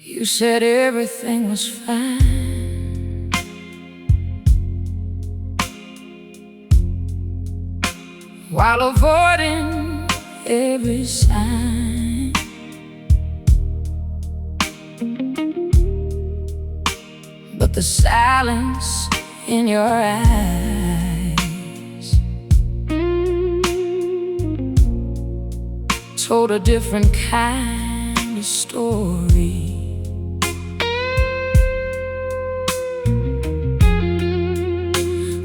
You said everything was fine, while avoiding every sign. But the silence in your eyes told a different kind of story.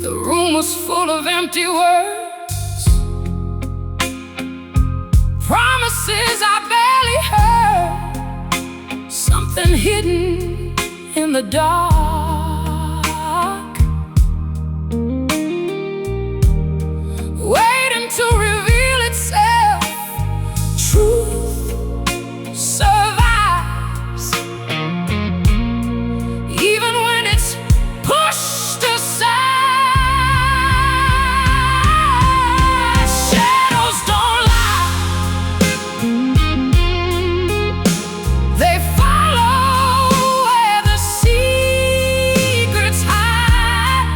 The room was full of empty words, promises I barely heard, something hidden in the dark, waiting to reveal itself. Truth survives, even when it's pushed aside. Shadows don't lie, they follow where the secrets hide.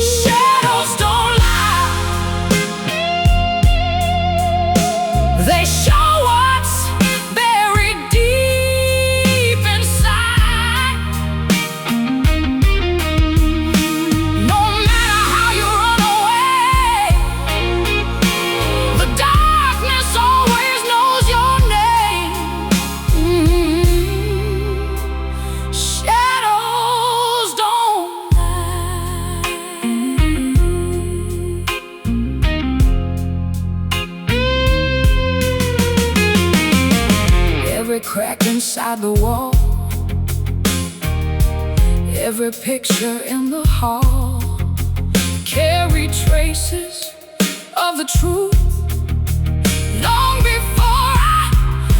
Shadows don't lie, they show what's buried deep inside. No matter how you run away, the darkness always knows your name. Shadows don't lie. Every crack inside the wall, every picture in the hall carry traces of the truth. Long before I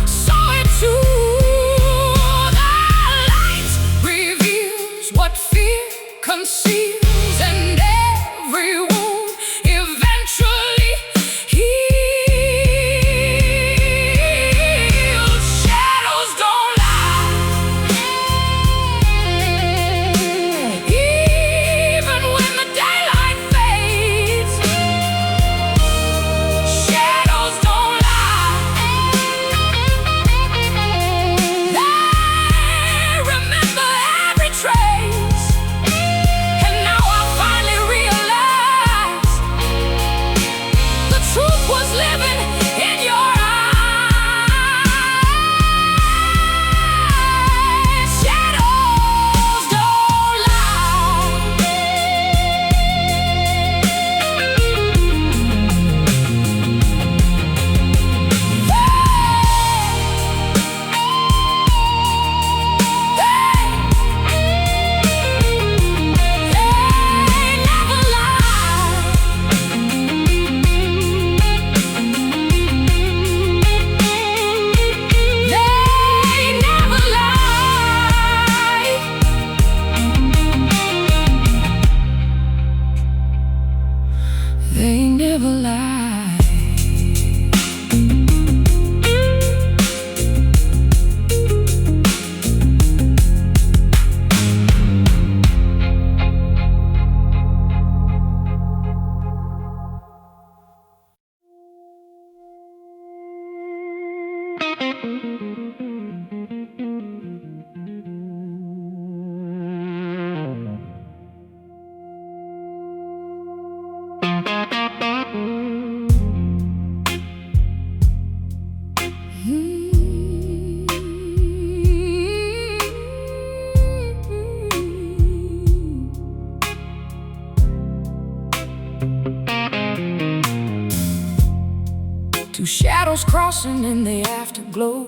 saw it too, the light reveals what fear conceals, and every wound eventually heals. Shadows don't lie, even when the daylight fades. Shadows don't lie, they remember every trace. And now I finally realize the truth was living in your eyes. Shadows don't lie. They never lie. They never lie. They never lie. Two shadows crossing in the afterglow,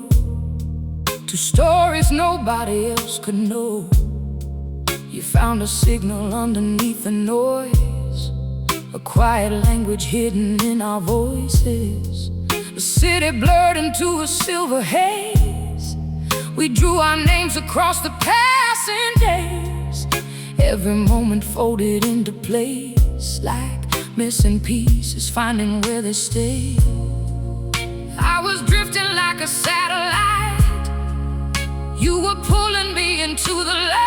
two stories nobody else could know. You found a signal underneath the noise, a quiet language hidden in our voices. The city blurred into a silver haze. We drew our names across the passing days. Every moment folded into place, like missing pieces, finding where they stay. I was drifting like a satellite. You were pulling me into the light.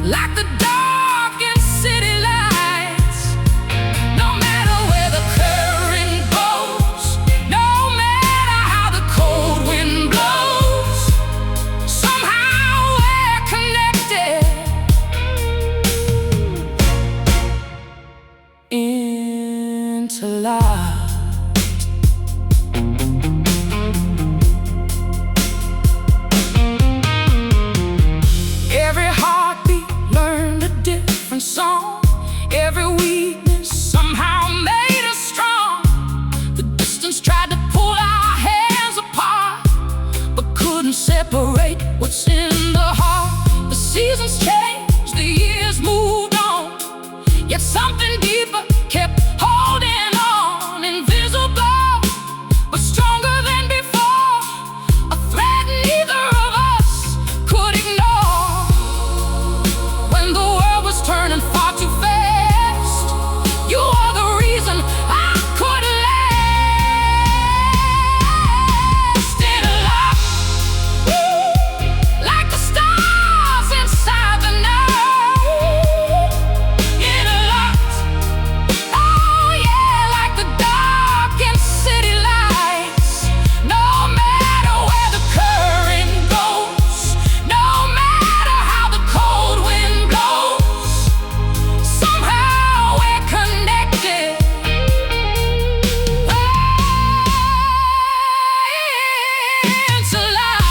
Like the dark and city lights. No matter where the current goes, no matter how the cold wind blows, somehow we're connected. Interlocked. Every heartbeat learned a different song. Every weakness somehow made us strong. The distance tried to pull our hands apart, but couldn't separate what's in the heart. The seasons changed, the years moved on, yet something deeper kept holding on. Invisible, but stronger than before. A thread neither of us could ignore. When the world was turning far too fast, you are the reason I could last. In a lock, like the stars inside the night. In a lock, oh yeah, like the dark and city lights. No matter where the current goes, no matter how the cold wind blows, somehow we're connected. It's alive.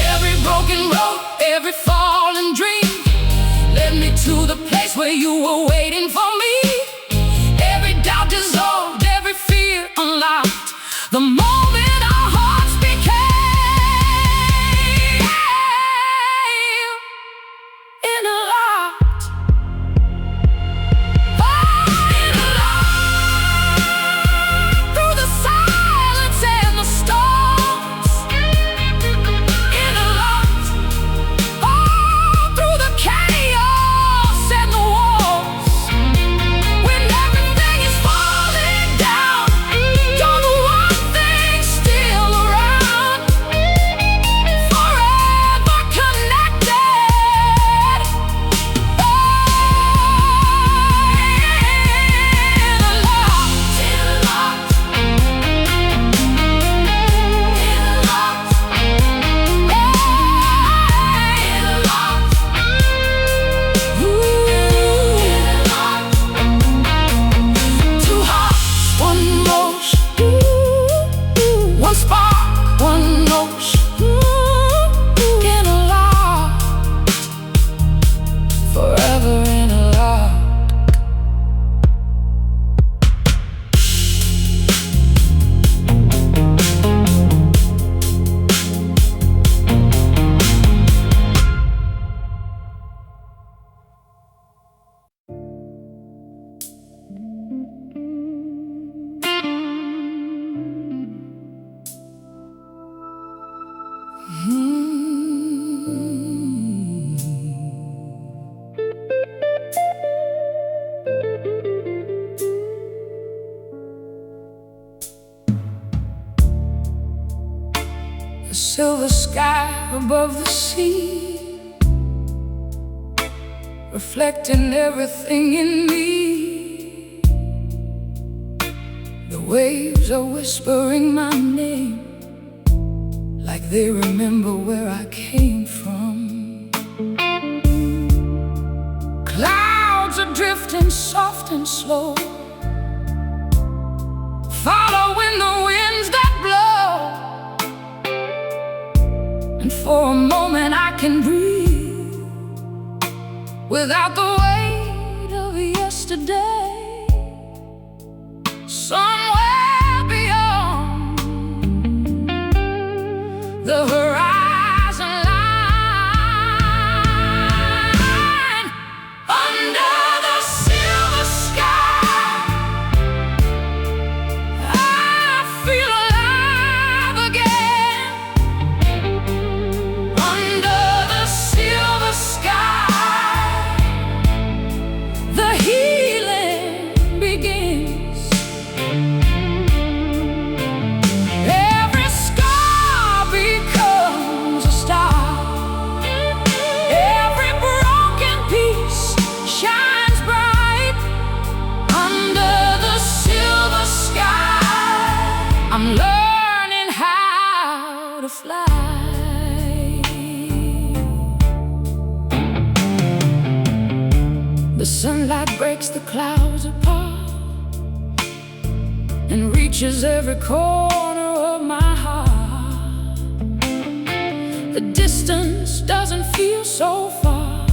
Every broken road, every fallen dream led me to the place where you were waiting for me. Every doubt dissolved, every fear unlocked. The moment our hearts became interlocked. Interlocked. Through the silence and the storms. Interlocked. Oh, through the chaos and the wars. When everything is falling down, you're the one thing still around. Forever connected. Interlocked. Two hearts, one motion, one spark, one ocean. Interlocked, forever interlocked. The silver sky above the sea, reflecting everything in me. The waves are whispering my name, like they remember where I came from. Clouds are drifting soft and slow, following the winds that blow. And for a moment I can breathe without the weight of yesterday. Somewhere beyond the horizon line, under the silver sky, I feel alive again. Under the silver sky, the healing begins. Every scar becomes a star. Every broken piece shines bright. Under the silver sky, I'm learning how to fly. The sunlight breaks the clouds apart and reaches every corner of my heart. The distance doesn't feel so far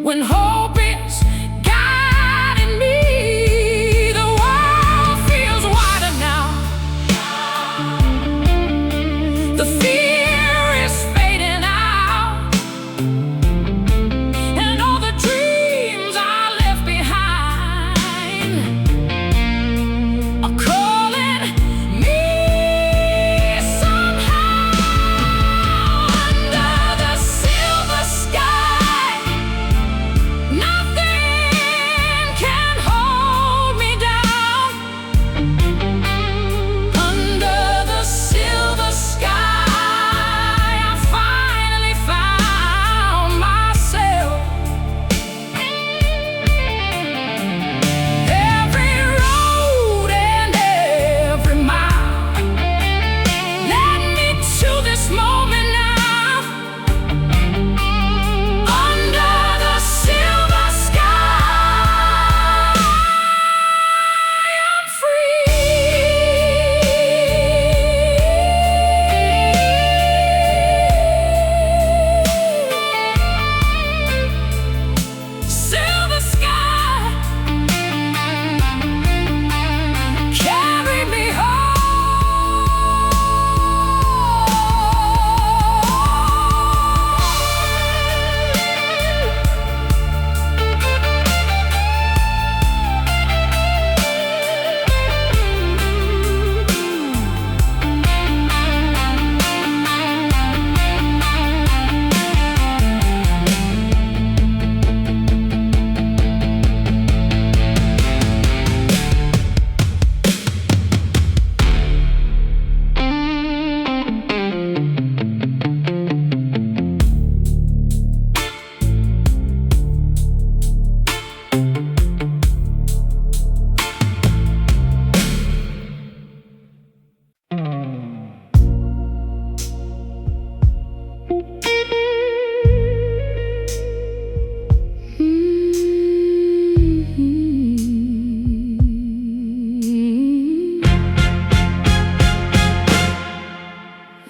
when hope is guiding me. The world feels wider now. The fear is fading out, and all the dreams I left behind are calling me somehow. Under the silver sky, nothing can hold me down. Under the silver sky, I finally found myself. Every road and every mile led me to this moment now. Under the silver sky, I'm free. Silver sky, carry me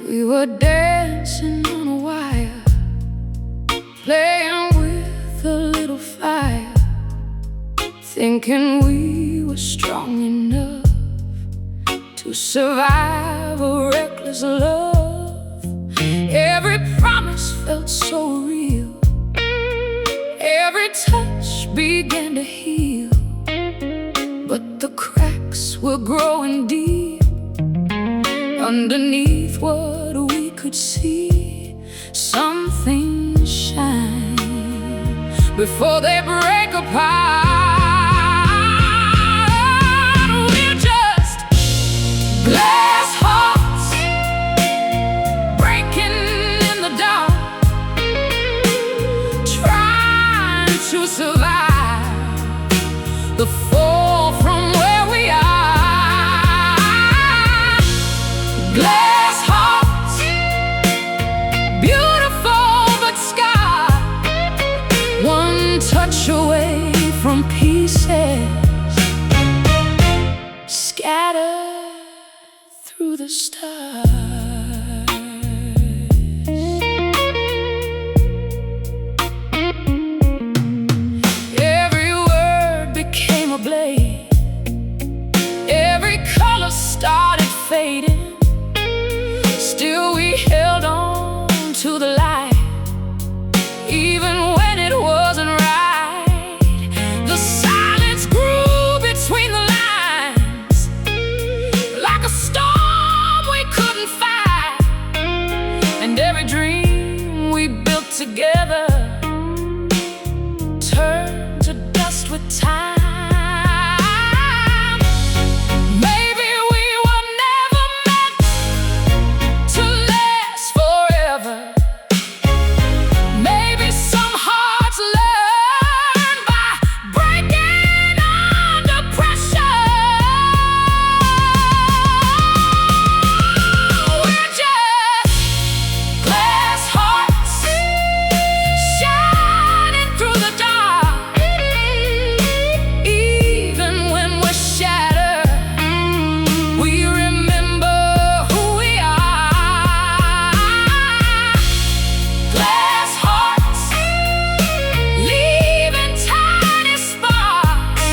We were dancing on a wire, playing with a little fire, thinking we were strong enough to survive a reckless love. Every promise felt so real, every touch began to heal, but the cracks were growing deep. Underneath what we could see, some things shine before they break apart. We're just glass hearts breaking in the dark, trying to survive the fall from where we are. Glass hearts, beautiful but scarred. One Every word became a blade, every color started fading. Still we held on to the light, even when it wasn't right. The silence grew between the lines, like a storm we couldn't fight. And every dream we built together turned to dust with time. Maybe we were never meant to last forever. Maybe some hearts learn by breaking under pressure. We're just glass hearts shining through the dark. Even when we're shattered, we remember who we are. Glass hearts, leaving tiny sparks,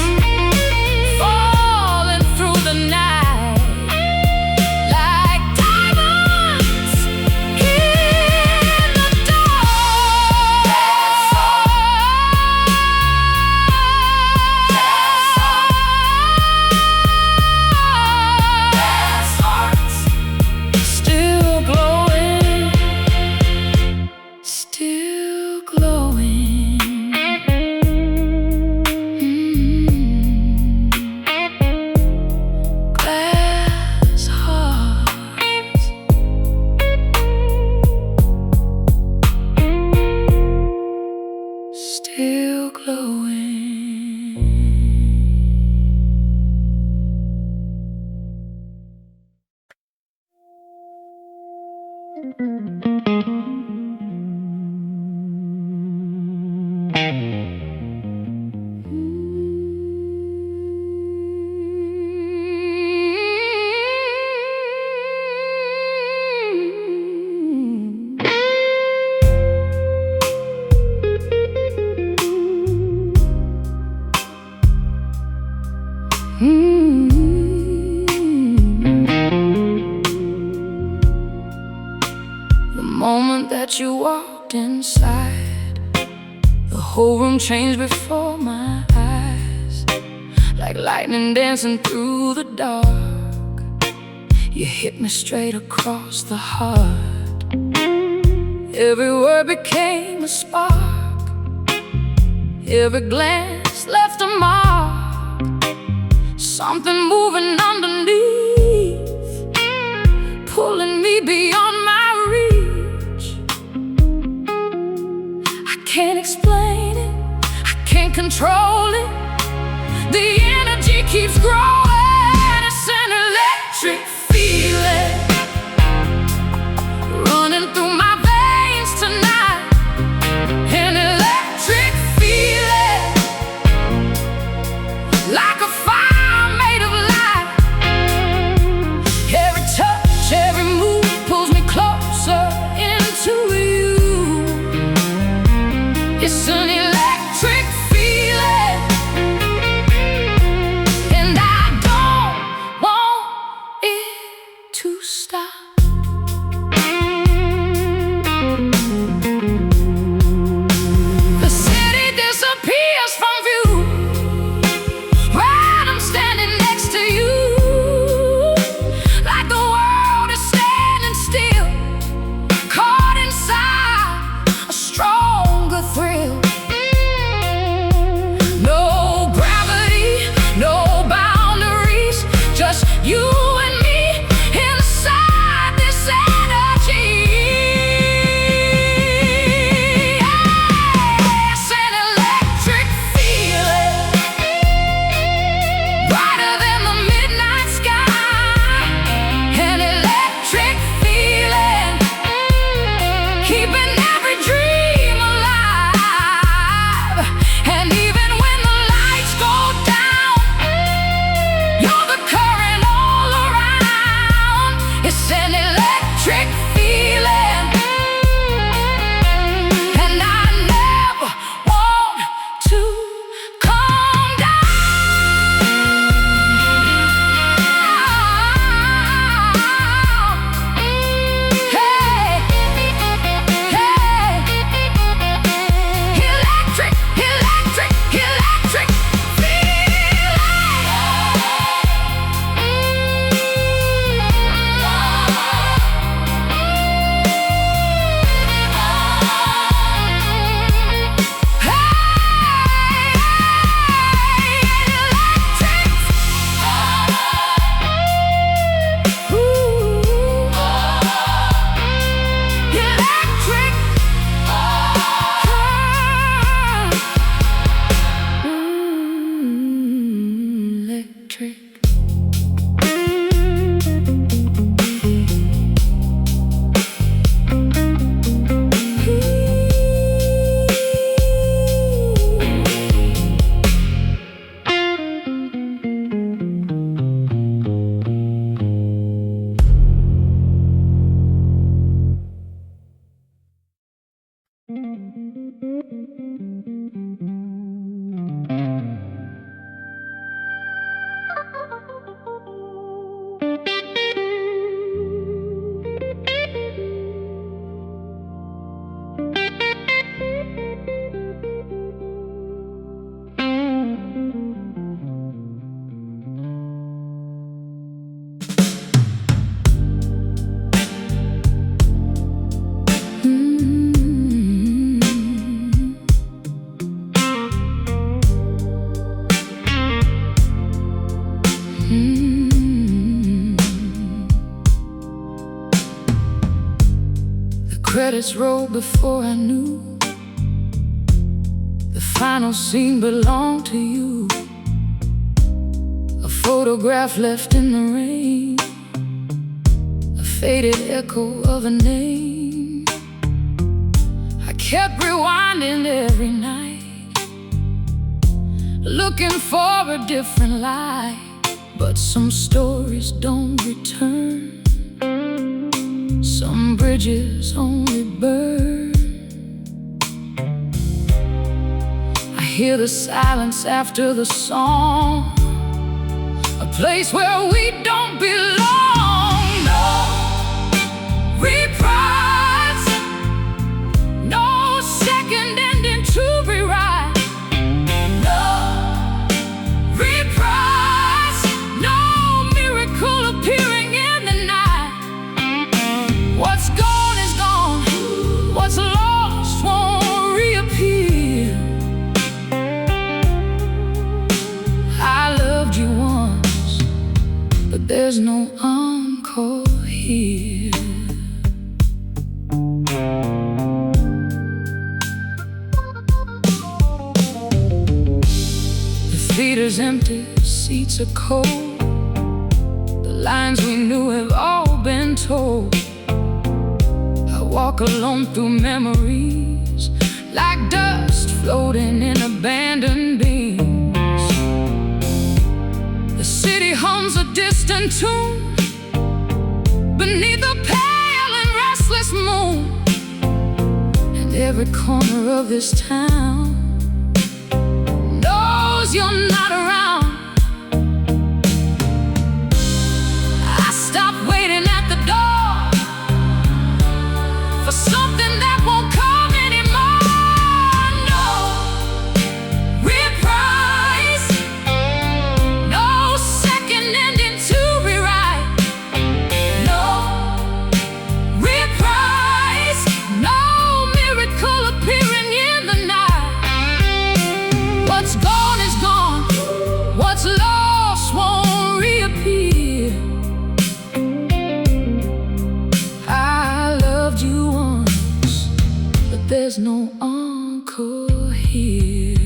falling through the night like diamonds in the dark. Glass hearts, still glowing, still glowing. Glass hearts, still glowing. The moment that you walked inside, the whole room changed before my eyes, like lightning dancing through the dark. You hit me straight across the heart. Every word became a spark, every glance left a mark. Something moving underneath, pulling me beyond my reach. I can't explain it, I can't control it. The energy keeps growing. It's an electric feeling running through my veins tonight. An electric feeling, like a fire made of light. Every touch, every move pulls me closer into you. It's an electric feeling, and I don't want it to stop. The city disappears from view when I'm standing next to you, like the world is standing still, caught inside a stronger thrill. Credits rolled before I knew the final scene belonged to you. A photograph left in the rain, a faded echo of a name. I kept rewinding every night, looking for a different light. But some stories don't return, some bridges only burn. I hear the silence after the song, a place where we don't belong. No reprise, no second ending to rewrite. No reprise, no miracle appearing in the night. What's gone is gone, what's lost won't reappear. I loved you once, but there's no encore here. The theater's empty, seats are cold. The lines we knew have all been told. Walk alone through memories, like dust floating in abandoned beams. The city hums a distant tune beneath a pale and restless moon. And every corner of this town knows you're not around. I stopped waiting at the door for something that won't come anymore. No reprise, no second ending to rewrite. No reprise, no miracle appearing in the night. What's gone is gone, what's lost won't reappear. I loved you once, but there's no encore here.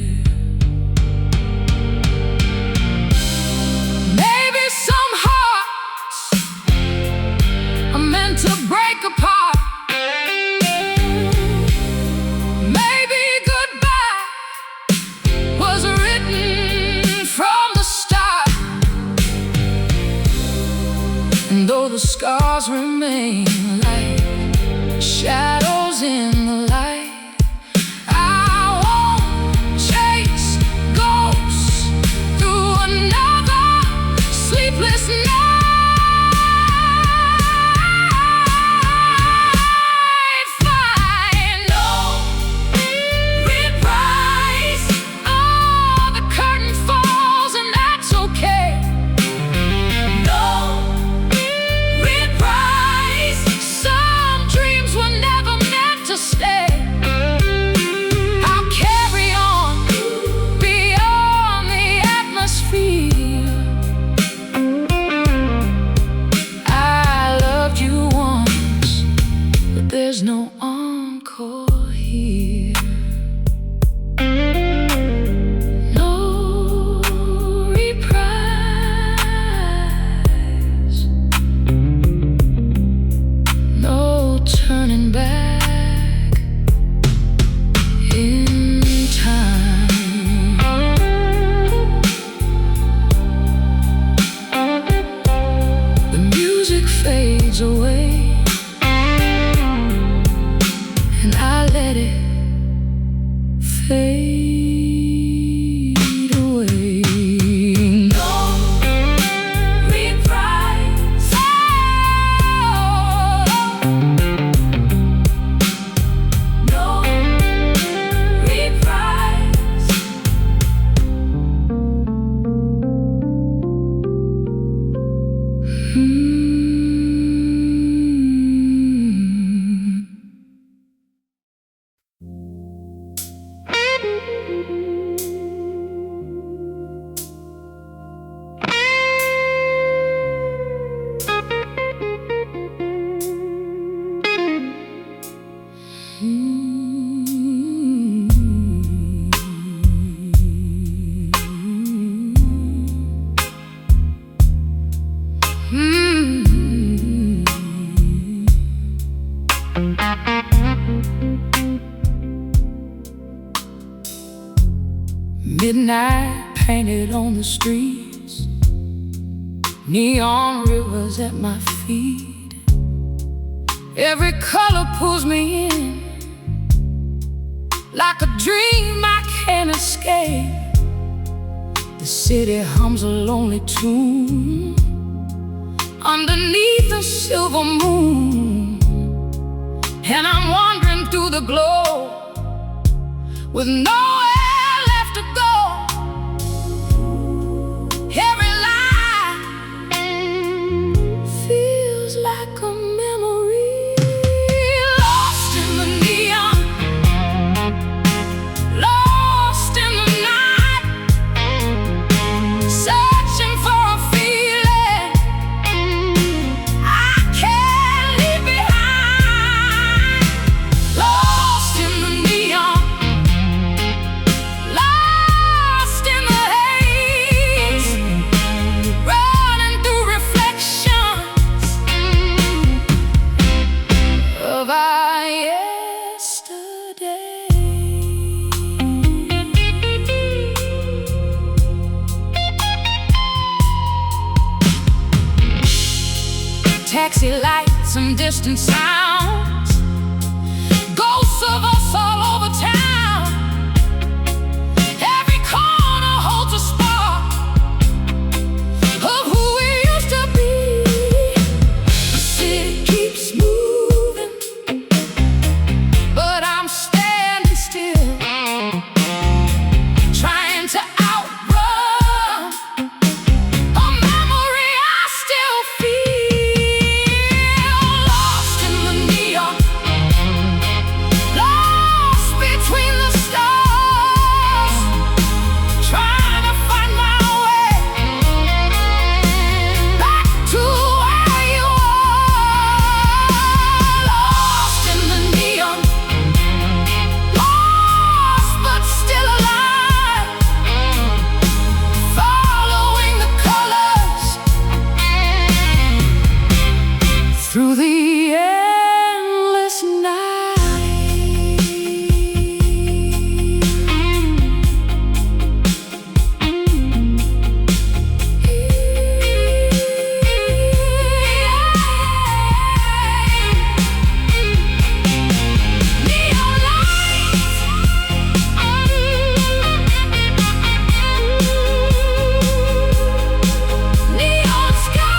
Maybe some hearts are meant to break apart. Maybe goodbye was written from the start. And though the scars remain like shadows in the light, I won't chase ghosts through another sleepless night. Fine, no reprise. Oh, the curtain falls and that's okay. No reprise, Midnight painted on the streets, neon rivers at my feet. Every color pulls me in, like a dream I can't escape. The city hums a lonely tune underneath a silver moon, and I'm wandering through the glow with nowhere left to go. Every line feels like a memory, lost in the neon, lost in the night, searching for a feeling I can't leave behind. Lost in the neon, lost in the haze, running through reflections of our yesterday. Taxi lights and distant sounds, ghosts of us all over town. Every corner holds a spark of who we used to be. The city keeps moving, but I'm standing still, trying to outrun a memory I still feel. Lost in the neon, lost between the stars, trying to find my way back to where you are. Lost in the neon, lost but still alive, following the colors through the endless night. Neon lights, neon skies.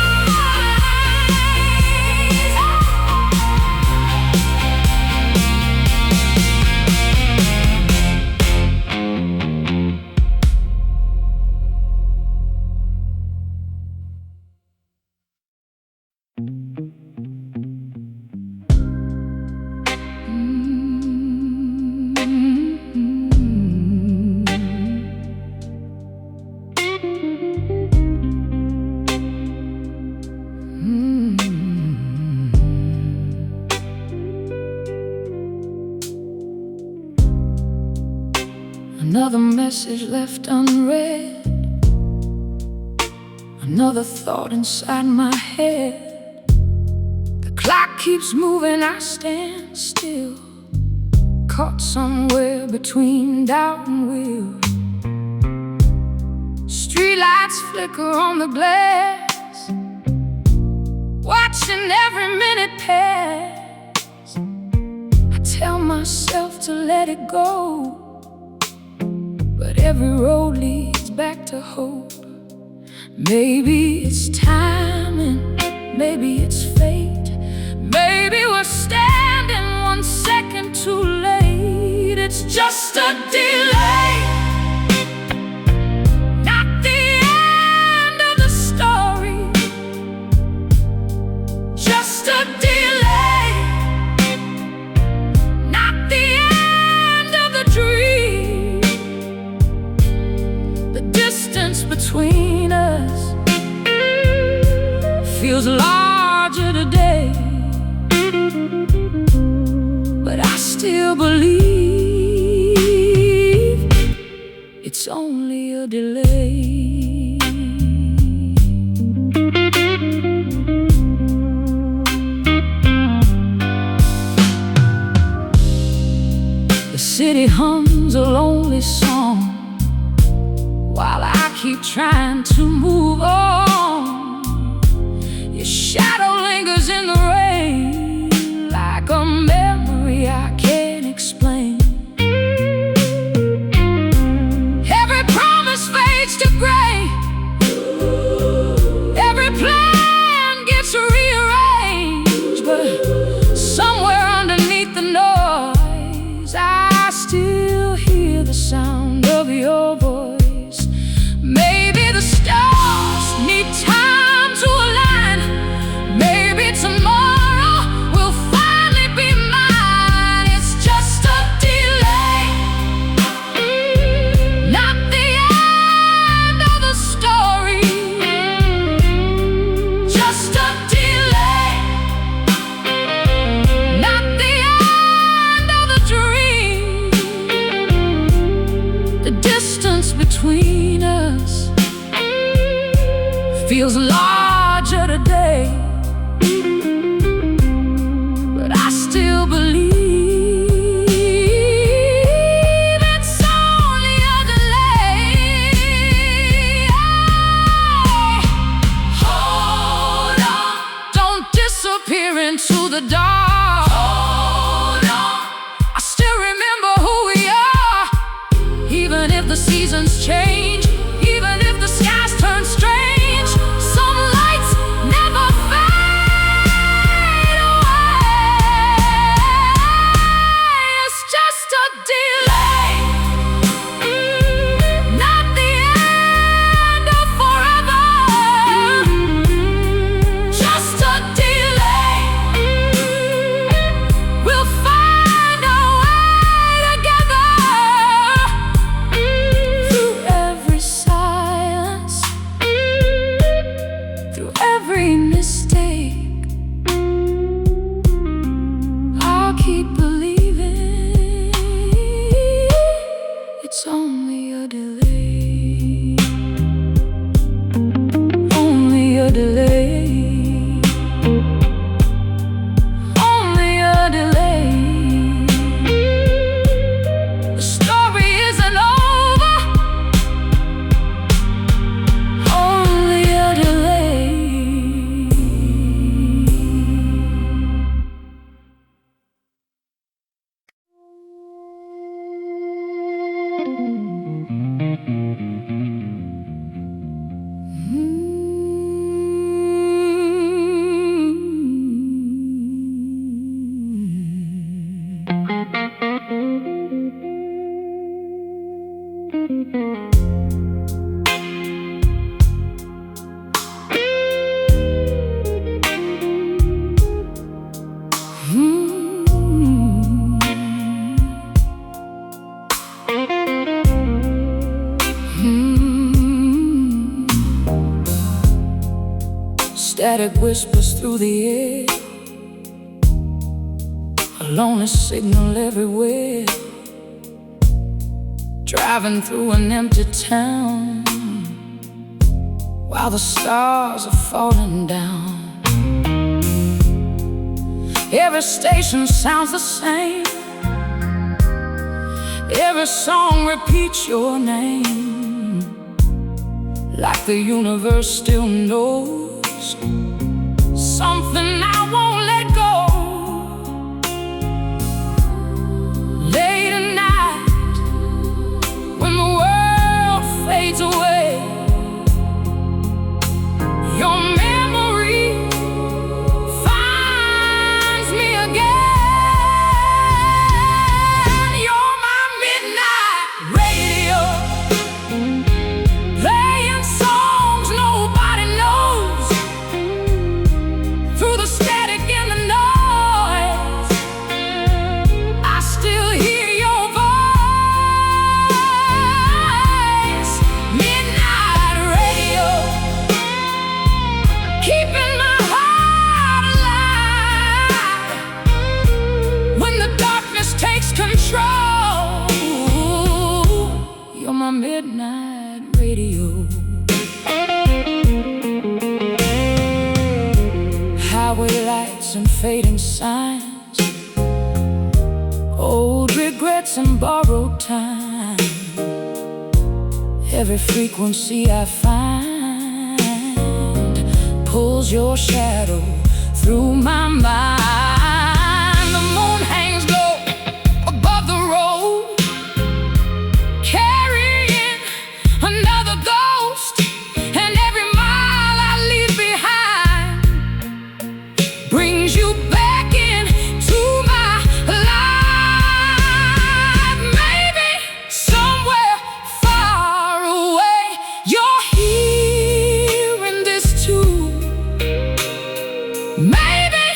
Another message left unread, another thought inside my head. The clock keeps moving, I stand still, caught somewhere between doubt and will. Streetlights flicker on the glass, watching every minute pass. I tell myself to let it go, but every road leads back to hope. Maybe it's timing, maybe it's fate, maybe we're standing 1 second too late. It's just a delay, not the end of the story. Just a delay, not the end of the dream. The distance between us feels larger today, but I still believe it's only a delay. The city hums a lonely song while I keep trying to move on. Your shadow lingers in the rain like a memory I can't explain. Every promise fades to gray. Every plan gets rearranged, but somewhere underneath the noise I still hear the sound of your voice. Maybe the stars need time to align. Maybe tomorrow will finally be mine. It's just a delay, not the end of the story. Just a delay, not the end of the dream. The distance between us feels larger today, but I still believe it's only a delay. Hold on, don't disappear into the dark. Hold on, I still remember who we are, even if the seasons change, even if the skies turn strange. Some lights never fade away. It's just a delay, not the end of forever. Just a delay, we'll find a way together. Through every silence, through every mistake, I'll keep believing it's only a delay, only a delay, only a delay. The story isn't over, only a delay. Static whispers through the air, a lonely signal everywhere. Driving through an empty town while the stars are falling down. Every station sounds the same, every song repeats your name, like the universe still knows something I won't let go. Late at night, when the world fades away, your memory finds me again. You're my midnight radio, playing songs nobody knows. Through the static and the noise, I still hear your voice. Midnight radio, keeping my heart alive when the darkness takes control. You're my midnight radio. Highway lights and fading signs, old regrets and borrowed time. Every frequency I find pulls your shadow through my mind. The moon hangs low above the road, carrying another ghost, and every mile I leave behind brings you back into my life. Maybe somewhere far away you're hearing this too. Maybe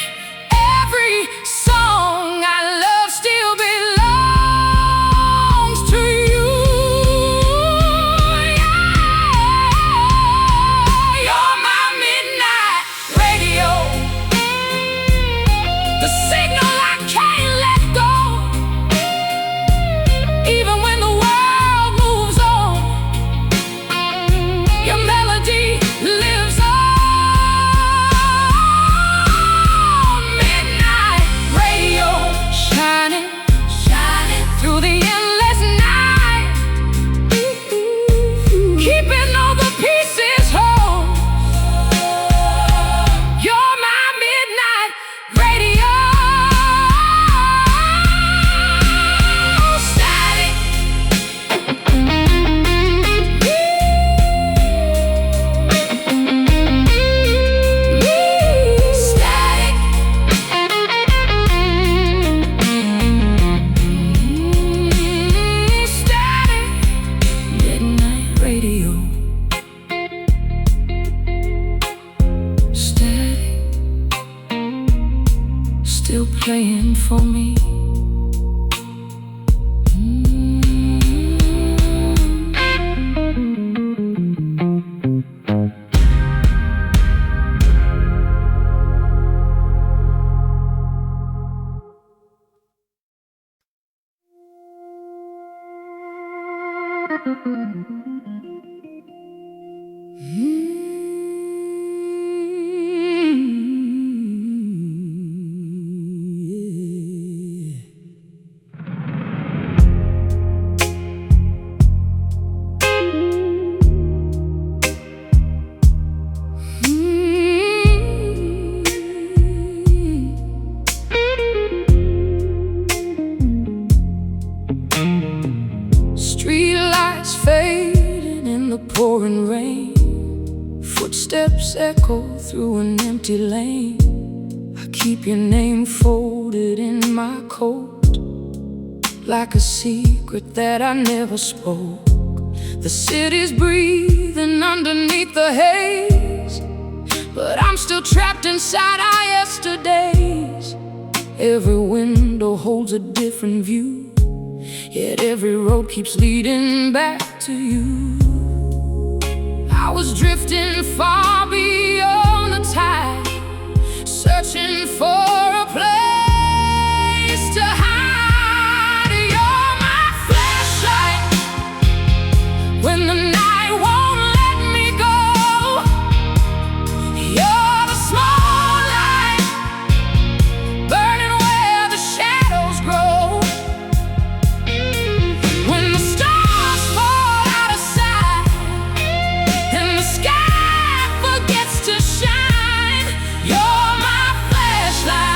every song I love still belongs to you. Yeah, you're my midnight radio, the signal I can't let go. Even when the world moves on, your melody lives on. Midnight radio, shining, shining through the endless night, keeping all the pieces whole. You're my midnight radio. Static, static, static, midnight radio. Static, still playing for me. Street lights fading in the pouring rain, footsteps echo through an empty lane. I keep your name folded in my coat, like a secret that I never spoke. The city's breathing underneath the haze, but I'm still trapped inside our yesterdays. Every window holds a different view, yet every road keeps leading back to you. I was drifting far beyond the tide, searching for a place to hide. You're my flashlight when the night won't let me go. You're the small light burning where the shadows grow. When the stars fall out of sight and the sky forgets to shine, you're my flashlight.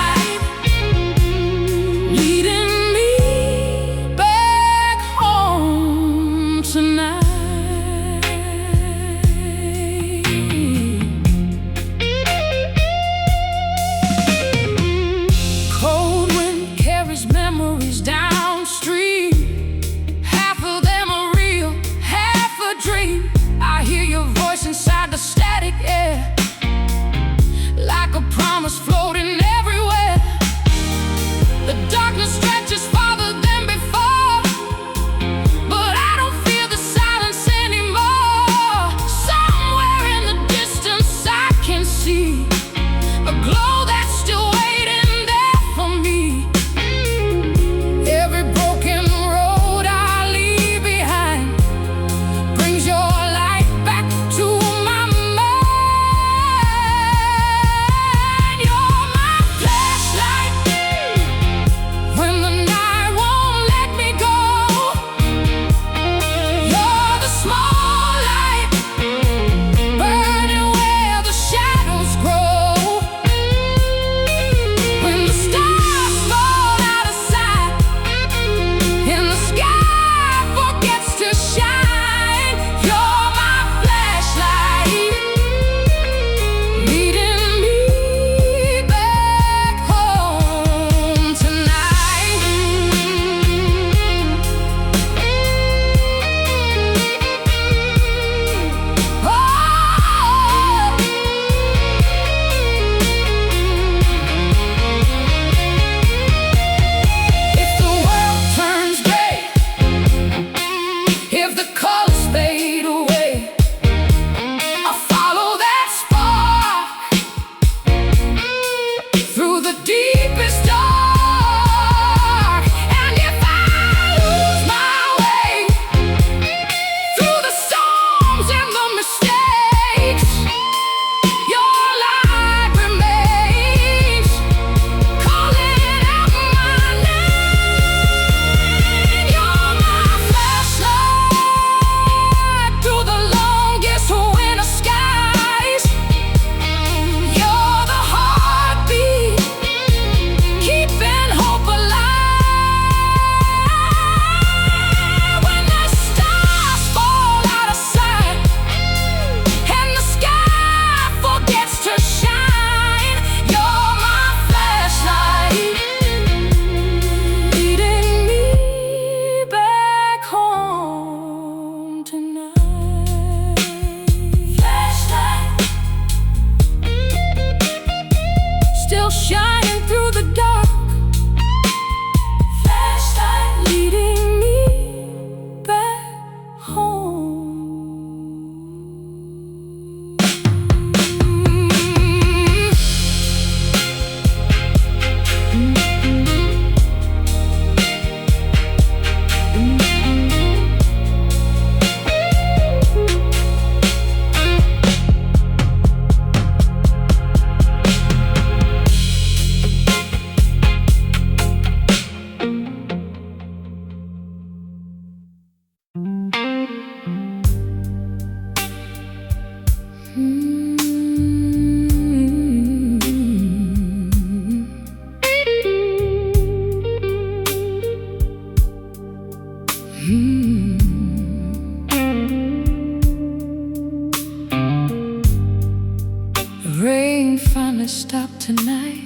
Rain finally stopped tonight.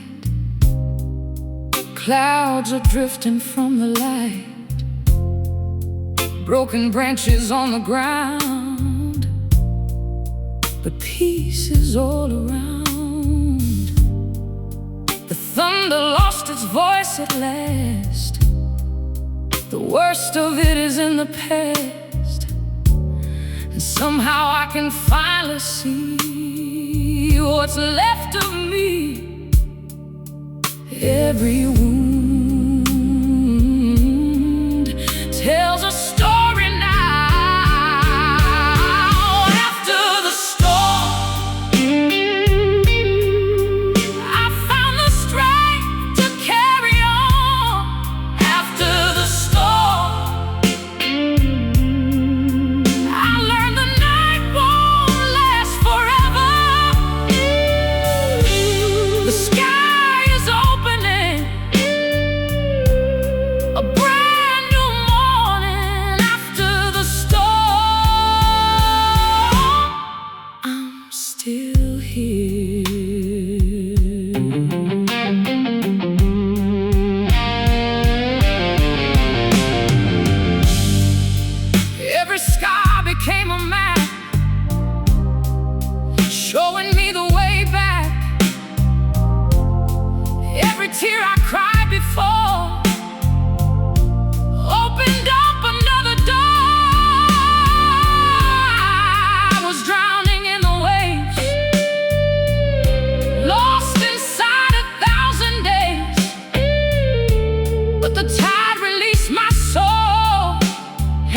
Clouds are drifting from the light. Broken branches on the ground, but peace is all around. The thunder lost its voice at last. The worst of it is in the past, and somehow I can finally see what's left of me. Every wound tells a story now. After the storm, I found the strength to carry on. After the storm, I learned the night won't last forever. The sky is opening, a brand new morning. After the storm, I'm still here. Every scar became a map, showing me the way back. Every tear I cried before opened up another door. I was drowning in the waves, lost inside 1,000 days, but the tide released my soul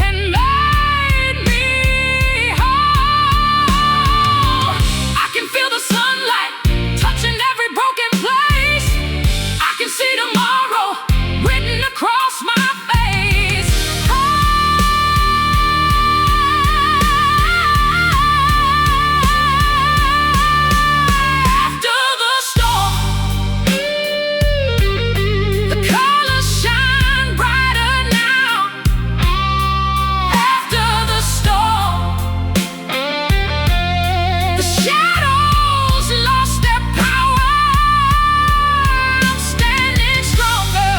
and made me whole. I can feel the sunlight touching every broken place. I can see tomorrow written across my face. After the storm, the colors shine brighter now. After the storm, the shadows lost their power. I'm standing stronger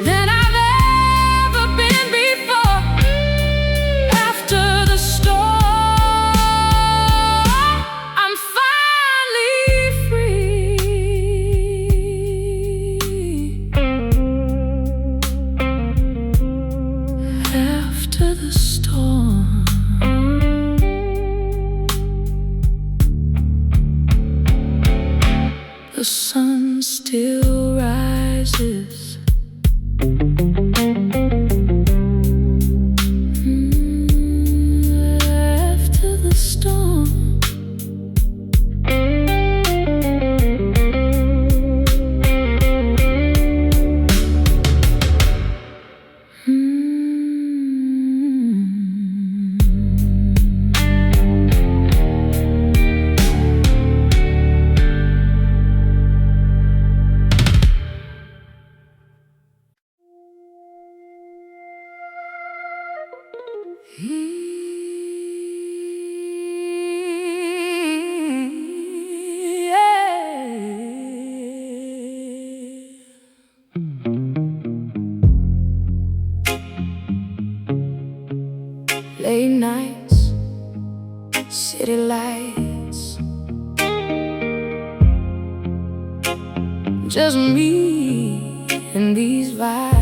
than I've ever been before. After the storm, I'm finally free. After the storm, the sun still rises. After the storm, late nights, city lights, just me and these vibes.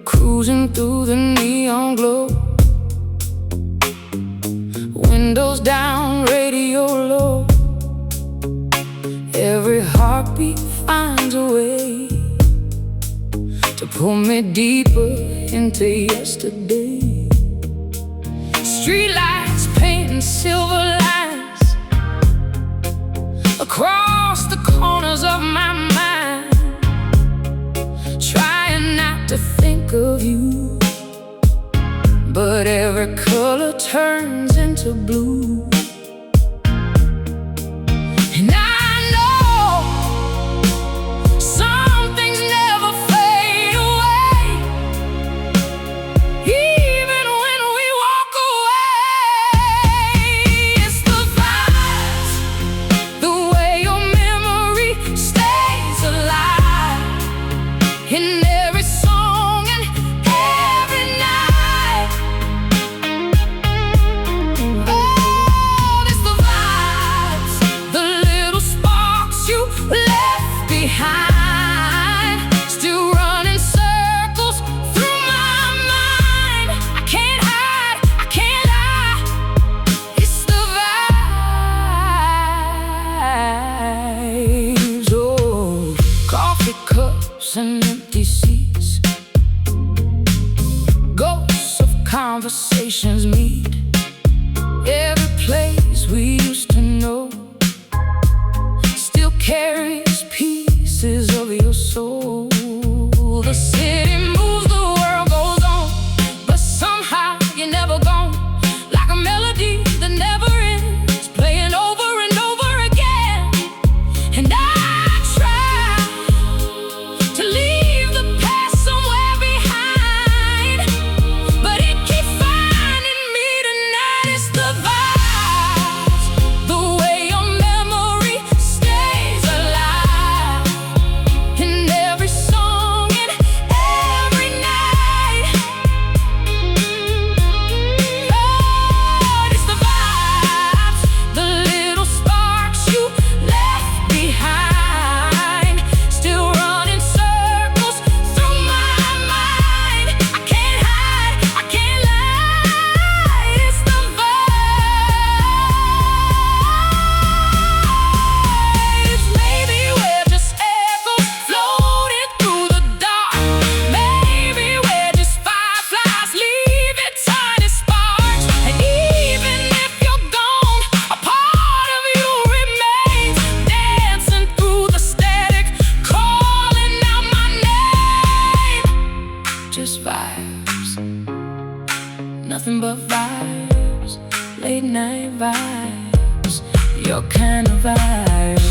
Cruising through the neon glow, windows down, radio low. Every heartbeat finds a way to pull me deeper into yesterday. Streetlights painting silver lines across the corners of my mind, trying not to think of you every color turns into blue. And I know some things never fade away, even when we walk away. It's the vibes, the way your memory stays alive in every song and every night. Oh, it's the vibes, the little sparks you left behind, still running circles through my mind. I can't hide, I can't lie. It's the vibes. Oh, coffee cups and empty seats, ghosts of conversations meet. Every place we used to know still carries pieces of your soul. The city moves, the world goes on, but somehow you're never gone. Like a melody that never ends, playing over and over again. And I try to leave the past somewhere behind, but it keeps finding me tonight. It's the vibes, the way your memory stays alive in every song and every night. Oh, it's the vibes, the little sparks you left behind, still running circles through my mind. I can't hide, I can't lie. It's the vibes. Maybe we're just echoes floating through the dark. Maybe we're just fireflies leaving tiny sparks. And even if you're gone, a part of you remains, dancing through the static, calling out my name. Just vibes, nothing but vibes, late night vibes, your kind of vibes.